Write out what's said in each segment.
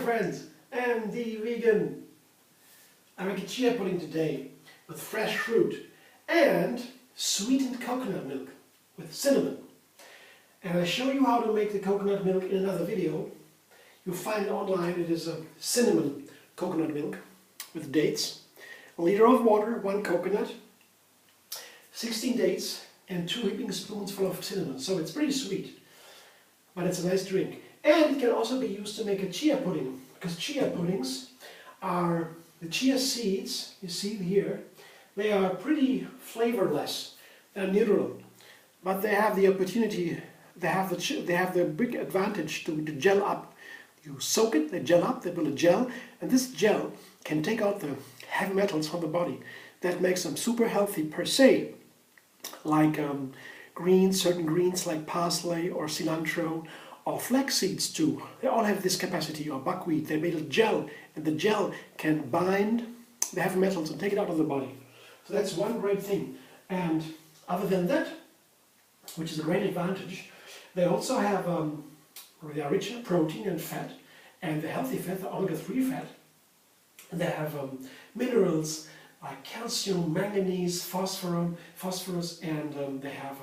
friends, I'm the vegan. I make a chia pudding today with fresh fruit and sweetened coconut milk with cinnamon. And I show you how to make the coconut milk in another video. You'll find it online. It is a cinnamon coconut milk with dates, a liter of water, 1 coconut, 16 dates and 2 heaping spoons full of cinnamon. So it's pretty sweet, but it's a nice drink. And it can also be used to make a chia pudding, because chia puddings are the chia seeds, you see here, they are pretty flavorless. They're neutral, but they have the opportunity, they have the big advantage to gel up. You soak it, they gel up, they build a gel, and this gel can take out the heavy metals from the body. That makes them super healthy per se, like greens, certain greens like parsley or cilantro, or flax seeds too. They all have this capacity, or buckwheat. They made a gel, and the gel can bind the heavy metals and take it out of the body. So that's one great thing. And other than that, which is a great advantage, they also have, they are rich in protein and fat, and the healthy fat, the omega-3 fat. And they have minerals like calcium, manganese, phosphorus, and they have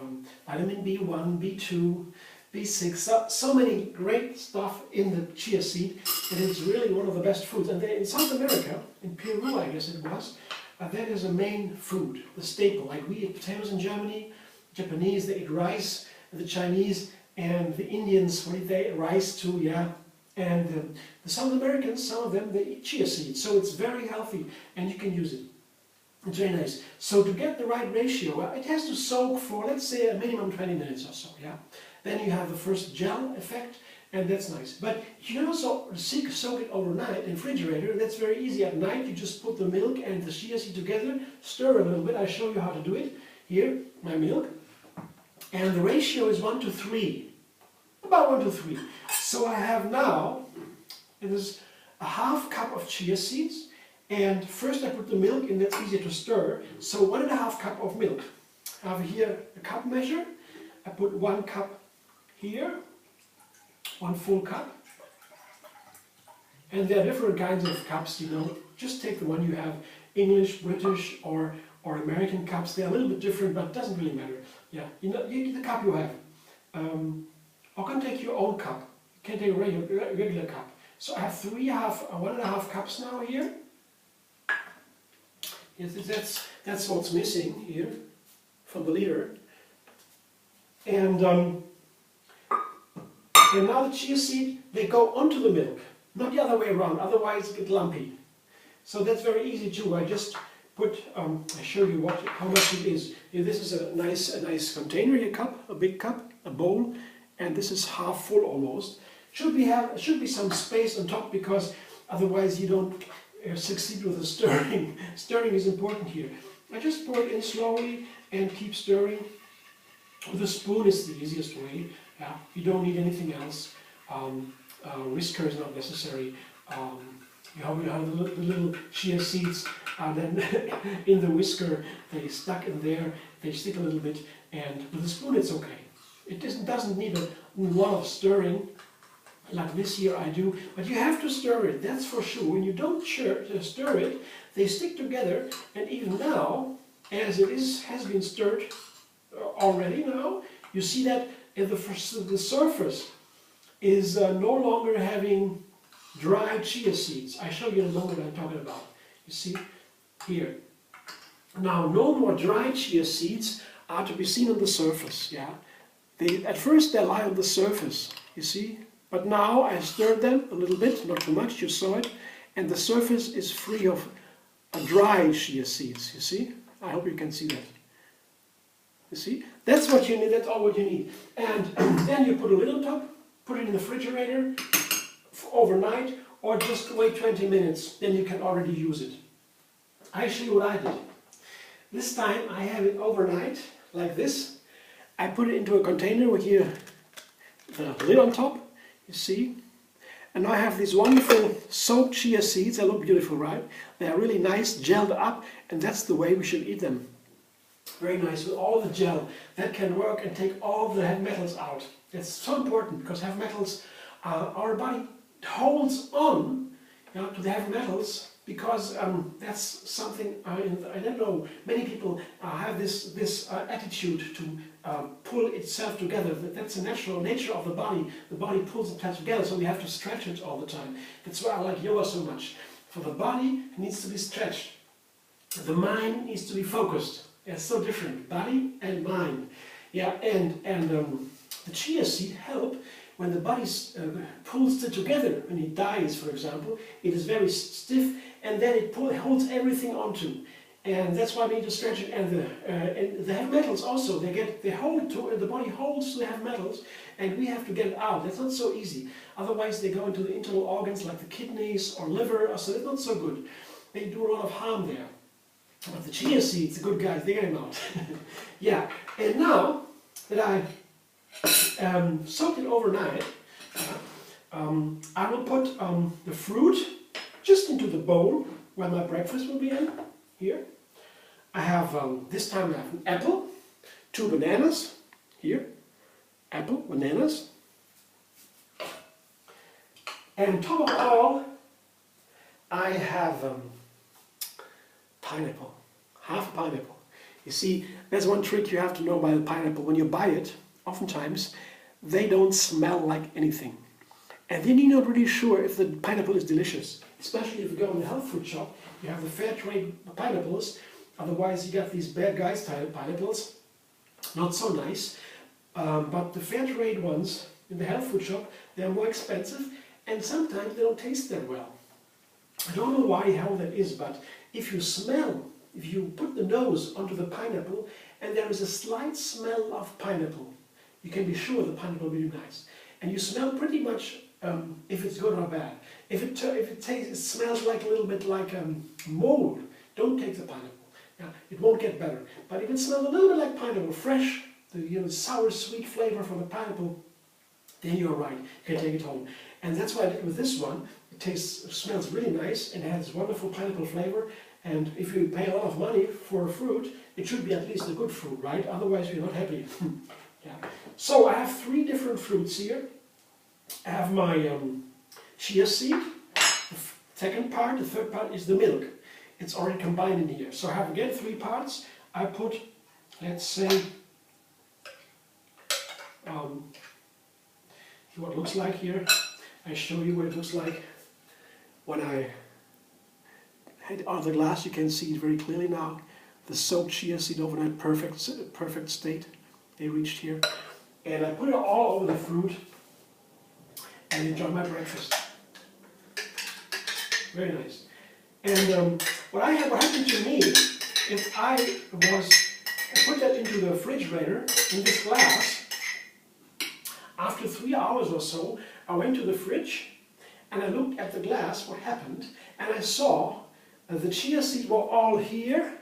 vitamin B1, B2, B6, so many great stuff in the chia seed. It is really one of the best foods. And in South America, in Peru I guess it was, that is a main food, the staple. Like we eat potatoes in Germany, Japanese they eat rice, and the Chinese and the Indians they eat rice too, yeah. And the South Americans, some of them, they eat chia seeds. So it's very healthy and you can use it. It's very nice. So to get the right ratio, it has to soak for, let's say, a minimum 20 minutes or so, yeah. Then you have the first gel effect, and that's nice. But you can also soak it overnight in the refrigerator. That's very easy. At night, you just put the milk and the chia seed together, stir a little bit. I show you how to do it. Here, my milk. And the ratio is 1 to 3. About 1 to 3. So I have now, it is a ½ cup of chia seeds. And first I put the milk in, that's easier to stir. So 1½ cup of milk. I have here a cup measure. I put 1 cup here, 1 full cup. And there are different kinds of cups, you know. Just take the one you have, English, British, or American cups. They're a little bit different, but it doesn't really matter. Yeah, you know, you get the cup you have. Or can take your own cup. You can take a regular cup. So I have 1½ cups now here. Yes, that's what's missing here from the liter. And now the chia seed, they go onto the milk, not the other way around, otherwise it gets lumpy. So that's very easy too. I just put, I show you how much it is. Here, this is a nice container, a cup, a big cup, a bowl, and this is half full almost. Should be some space on top, because otherwise you don't succeed with the stirring. Stirring is important here. I just pour it in slowly and keep stirring. With a spoon is the easiest way. Yeah, you don't need anything else. Whisker is not necessary. You have the little chia seeds, and then in the whisker they stuck in there. They stick a little bit, and with a spoon it's okay. It doesn't need a lot of stirring. Like this here I do, but you have to stir it, that's for sure. When you don't stir it, they stick together, and even now, as it has been stirred already now, you see that the surface is no longer having dry chia seeds. I show you in a moment what I'm talking about. You see here. Now no more dry chia seeds are to be seen on the surface. Yeah, at first they lie on the surface. You see. But now I stirred them a little bit, not too much, you saw it, and the surface is free of dry chia seeds, you see? I hope you can see that. You see? That's what you need, that's all what you need. And then you put a lid on top, put it in the refrigerator overnight, or just wait 20 minutes, then you can already use it. I show you what I did. This time I have it overnight, like this. I put it into a container with here the lid on top. You see? And now I have these wonderful soaked chia seeds. They look beautiful, right? They are really nice, gelled up, and that's the way we should eat them. Very nice, with all the gel. That can work and take all the heavy metals out. It's so important, because heavy metals, our body holds on to the heavy metals, because that's something, I don't know, many people have this attitude to pull itself together. That's the natural nature of the body. The body pulls itself together, so we have to stretch it all the time. That's why I like yoga so much. For the body, it needs to be stretched. The mind needs to be focused. It's so different, body and mind. Yeah, and the chia seed help when the body pulls it together. When it dies, for example, it is very stiff, and then it holds everything onto. And that's why we need to stretch it. And the heavy metals also, they hold to, the body holds to the heavy metals, and we have to get it out. That's not so easy. Otherwise, they go into the internal organs like the kidneys or liver, so it's not so good. They do a lot of harm there. But the chia seeds, the good guys, they get them out. Yeah, and now that I soaked it overnight, I will put the fruit just into the bowl where my breakfast will be in, here. I have, this time I have an apple, 2 bananas, here, apple, bananas. And on top of it all, I have pineapple, half a pineapple. You see, there's one trick you have to know by the pineapple. When you buy it, oftentimes, they don't smell like anything. And then you're not really sure if the pineapple is delicious. Especially if you go in the health food shop, you have the fair trade pineapples. Otherwise, you got these bad guys pineapples. Not so nice. But the fair trade ones in the health food shop, they're more expensive, and sometimes they don't taste that well. I don't know why how that is, but if you smell, if you put the nose onto the pineapple and there is a slight smell of pineapple, you can be sure the pineapple will be nice. And you smell pretty much if it's good or bad. If it smells like a little bit like mold, don't take the pineapple. Yeah, it won't get better. But if it smells a little bit like pineapple, fresh, the sour, sweet flavor from the pineapple, then you're right. You can take it home. And that's why I did with this one. It smells really nice and has wonderful pineapple flavor. And if you pay a lot of money for a fruit, it should be at least a good fruit, right? Otherwise, you're not happy. Yeah. So I have 3 different fruits here. I have my chia seed. The second part, the third part is the milk. It's already combined in here. So I have again 3 parts. I put, let's say, what it looks like here. I show you what it looks like when I had it on the glass. You can see it very clearly now. The soaked chia seed overnight, perfect state. They reached here. And I put it all over the fruit and enjoy my breakfast. Very nice. And what happened to me, if I put that into the refrigerator in this glass, after 3 hours or so, I went to the fridge and I looked at the glass, what happened, and I saw the chia seeds were all here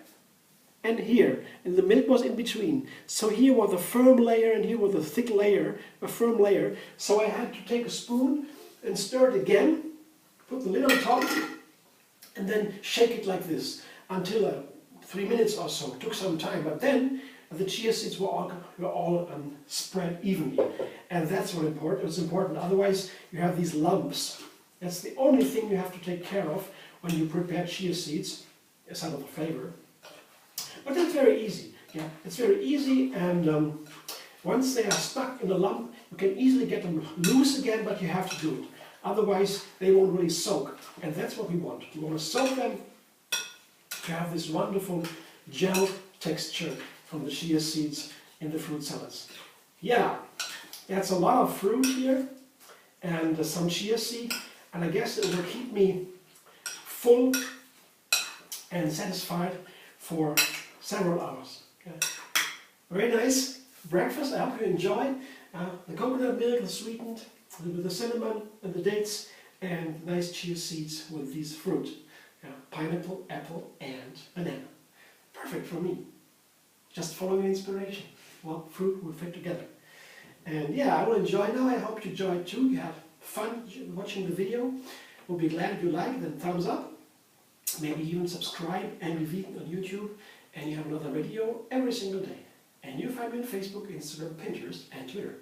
and here, and the milk was in between. So here was the firm layer and here was the thick layer, a firm layer. So I had to take a spoon and stir it again, put the lid on top, and then shake it like this until 3 minutes or so. It took some time, but then the chia seeds were all spread evenly, and that's what it's important. Otherwise, you have these lumps. That's the only thing you have to take care of when you prepare chia seeds, aside of the flavor. But that's very easy. Yeah, it's very easy, and once they are stuck in the lump, you can easily get them loose again, but you have to do it. Otherwise, they won't really soak, and that's what we want. We want to soak them to have this wonderful gel texture from the chia seeds in the fruit salads. Yeah, that's a lot of fruit here and some chia seed, and I guess it will keep me full and satisfied for several hours. Okay. Very nice breakfast. I hope you enjoy. The coconut milk is sweetened with the cinnamon and the dates, and nice chia seeds with these fruit. Pineapple, apple, and banana. Perfect for me. Just following inspiration. Well, fruit will fit together. And yeah, I will enjoy now. I hope you enjoyed too. You had fun watching the video. We'll be glad if you like it, then thumbs up. Maybe even subscribe and be vegan on YouTube. And you have another video every single day. And you find me on Facebook, Instagram, Pinterest, and Twitter.